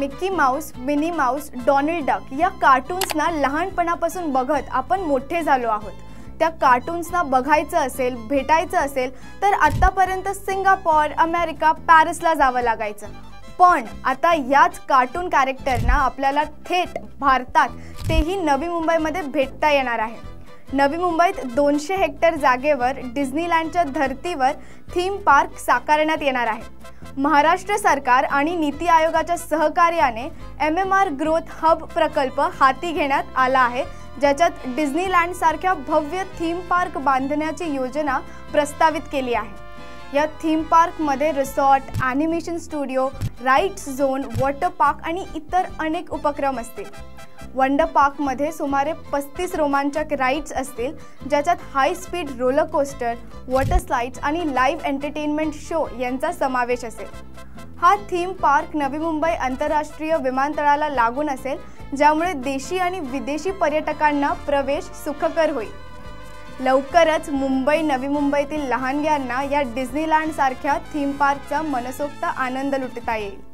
Mickey Mouse, mini Mouse, Donald duck या कार्टून्सना लहानपणापासून बघत आपण मोठे झालो आहोत। त्या कार्टून्सना बघायचं असेल, भेटायचं असेल तर आतापर्यंत सिंगापोर, अमेरिका, पॅरिसला जावं लागायचं। पण आता याच कार्टून कॅरेक्टरना आपल्याला थेट भारतात, तेही नवी मुंबईमध्ये भेटता येणार आहे। नवी मुंबईत 200 हेक्टर जागेवर डिझनीलँडच्या धर्तीवर थीम पार्क साकारण्यात येणार आहे। महाराष्ट्र सरकार आणि नीति आयोगाच्या सहकार्याने MMR ग्रोथ हब प्रकल्प हाती घेण्यात आला आहे, ज्याच्यात डिझनीलँड सारख्या भव्य थीम पार्क बांधण्याची योजना प्रस्तावित केली आहे। या थीम पार्कमध्ये resort, animation studio, rides zone, water park आणि इतर अनेक उपक्रम असतील। वंडर पार्कमध्ये सुमारे 35 रोमांचक राईड्स असतील, ज्याच्यात high speed roller coaster, water slides आणि लाईव्ह एंटरटेनमेंट शो यांचा समावेश असेल। हा थीम पार्क नवी मुंबई आंतरराष्ट्रीय विमानतळाला लागून असेल, ज्यामुळे देशी आणि विदेशी पर्यटकांना प्रवेश सुखकर होईल। लवकरच मुंबई, नवी मुंबईतील लहानग्यांना या डिझनीलँड सारख्या थीम पार्कचा मनसोक्त आनंद लुटता येईल।